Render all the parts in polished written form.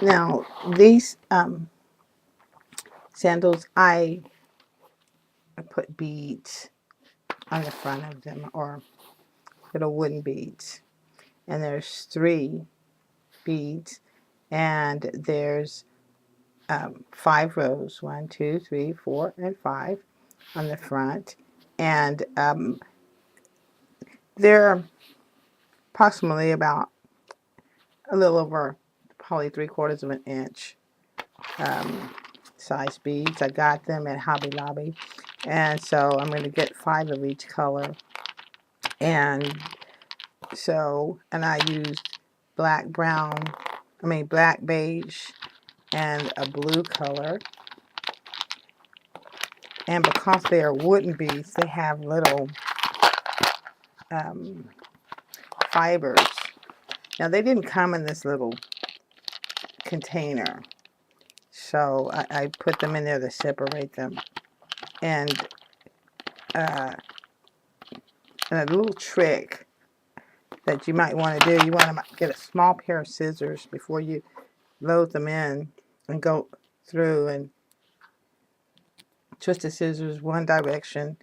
Now these sandals, I put beads on the front of them, or little wooden beads, and there's 3 beads, and there's 5 rows, 1, 2, 3, 4, and 5 on the front, and they're approximately about a little over probably 3/4 of an inch size beads. I got them at Hobby Lobby, and so I'm going to get 5 of each color. And so, and I used black, beige, and a blue color. And because they are wooden beads, they have little fibers. Now, they didn't come in this little container, so I put them in there to separate them. And a little trick that you might want to do, you want to get a small pair of scissors before you load them in, and go through and twist the scissors one direction,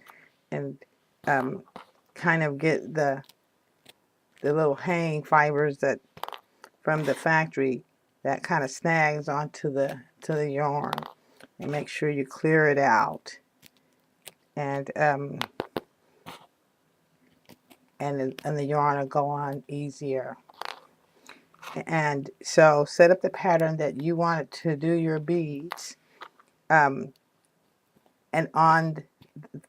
and kind of get the little hanging fibers that from the factory that kind of snags onto the yarn, and make sure you clear it out, and the yarn will go on easier. And so set up the pattern that you want to do your beads, and on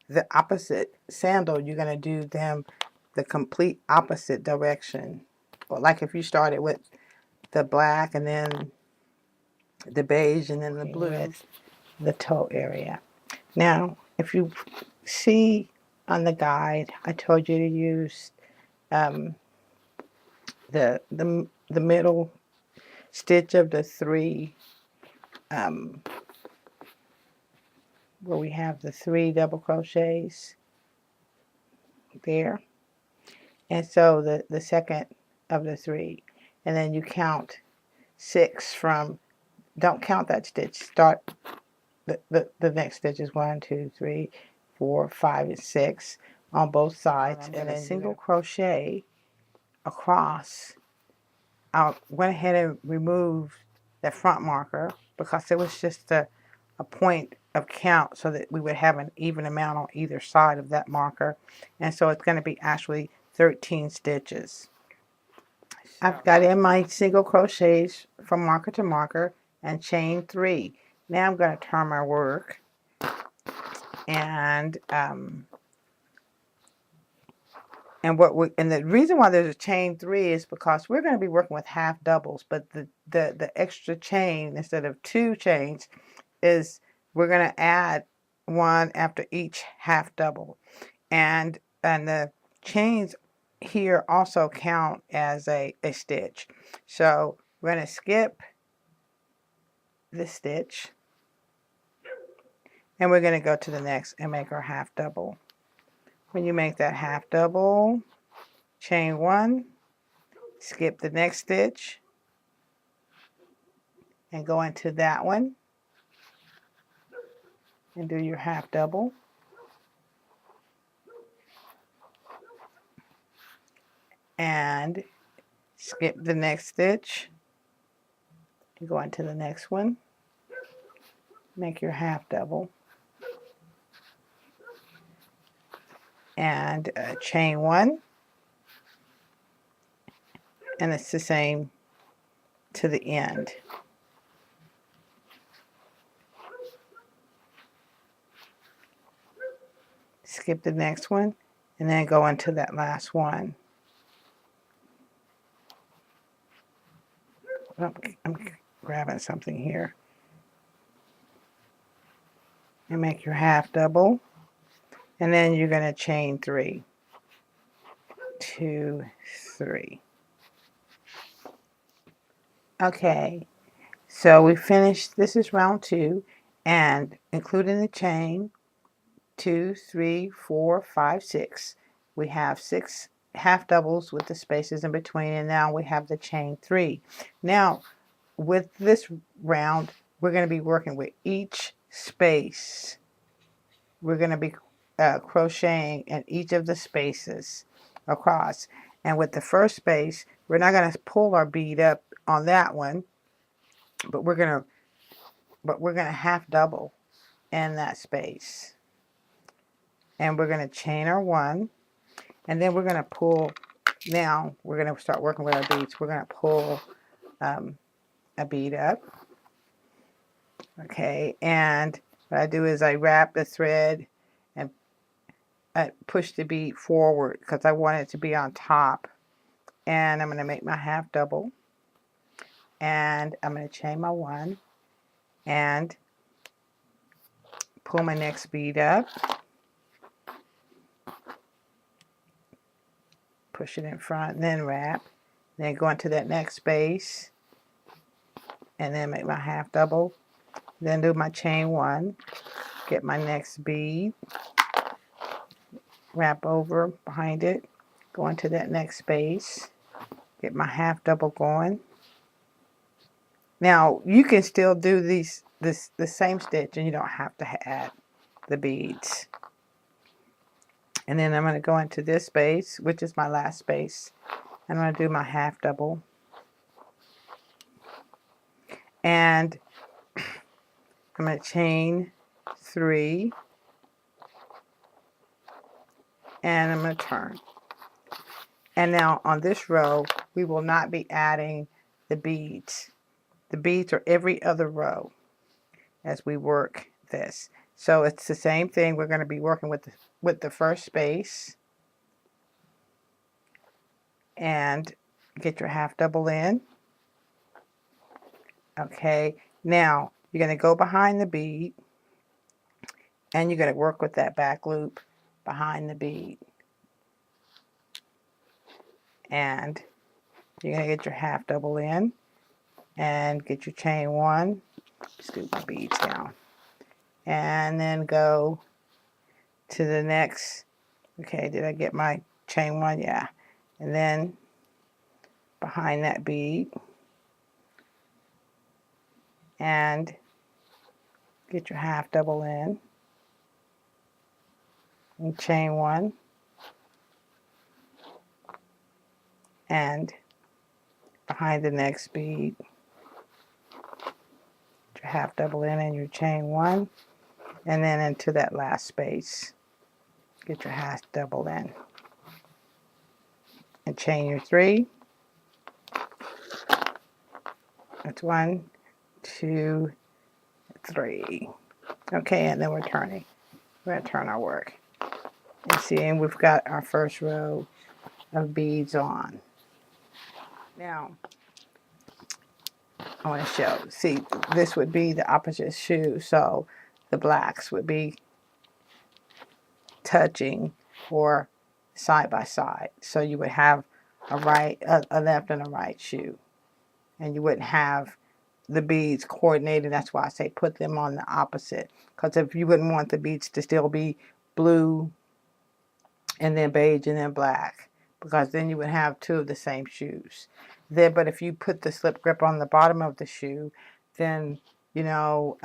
the opposite sandal you're going to do them the complete opposite direction. Well, like if you started with the black and then the beige and then the blue with the toe area. Now, if you see on the guide, I told you to use the middle stitch of the 3, where we have the 3 double crochets there, and so the second of the 3, and then you count 6 from. Don't count that stitch. Start the next stitch is 1, 2, 3, 4, 5, and 6 on both sides, and a single crochet across. I went ahead and removed the front marker because it was just a point of count, so that we would have an even amount on either side of that marker, and so it's going to be actually 13 stitches. I've got in my single crochets from marker to marker and chain 3. Now I'm going to turn my work, and the reason why there's a chain 3 is because we're going to be working with half doubles, but the extra chain, instead of 2 chains, is we're going to add 1 after each half double, and the chains here also count as a stitch. So we're going to skip the stitch, and we're going to go to the next and make our half double. When you make that half double, chain 1, skip the next stitch, and go into that one and do your half double, and skip the next stitch, and go into the next one, make your half double, and chain 1, and it's the same to the end. Skip the next one, and then go into that last one. I'm grabbing something here. And make your half double, and then you're going to chain 3, 2, 3. Okay, so we finished. This is round 2, and including the chain 2, 3, 4, 5, 6, we have 6 half doubles with the spaces in between, and now we have the chain 3. Now with this round, we're going to be working with each space. We're going to be crocheting in each of the spaces across. And with the first space, we're not going to pull our bead up on that one, but we're going to half double in that space. And we're going to chain our 1, and then we're going to pull. Now we're going to start working with our beads. We're going to pull a bead up. Okay, and what I do is I wrap the thread and push the bead forward because I want it to be on top. And I'm going to make my half double, and I'm going to chain my 1 and pull my next bead up, push it in front, and then wrap, then go into that next space, and then make my half double, then do my chain 1, get my next bead, wrap over behind it, go into that next space, get my half double going. Now you can still do the same stitch, and you don't have to add the beads. And then I'm going to go into this space, which is my last space. I'm going to do my half double. And I'm going to chain 3. And I'm going to turn. And now on this row, we will not be adding the beads. The beads are every other row as we work this. So it's the same thing. We're going to be working with the first space. And get your half double in. Okay, now you're going to go behind the bead, and you're going to work with that back loop behind the bead. And you're going to get your half double in and get your chain 1. Scoop my beads down. And then go to the next. Okay, did I get my chain 1? Yeah. And then behind that bead. And get your half double in. And chain 1. And behind the next bead, your half double in and your chain 1, and then into that last space, get your half double in and chain your 3. That's 1, 2, 3. Okay, and then we're turning. We're going to turn our work. And see, and we've got our first row of beads on. Now, I want to show. See, this would be the opposite shoe, so the blacks would be touching or side by side. So you would have a left and a right shoe, and you wouldn't have the beads coordinated. That's why I say put them on the opposite, because if you wouldn't want the beads to still be blue and then beige and then black, because then you would have 2 of the same shoes. But if you put the slip grip on the bottom of the shoe, then you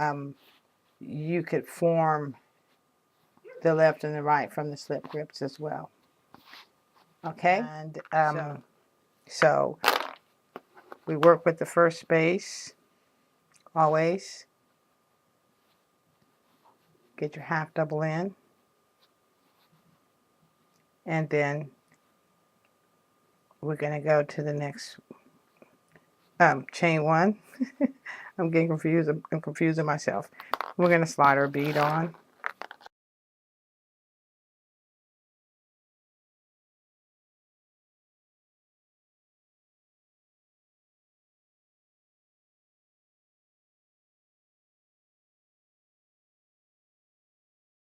could form the left and the right from the slip grips as well. Okay, and so we work with the first space always. Get your half double in, and then we're going to go to the next chain 1. I'm getting confused. I'm confusing myself. We're going to slide our bead on.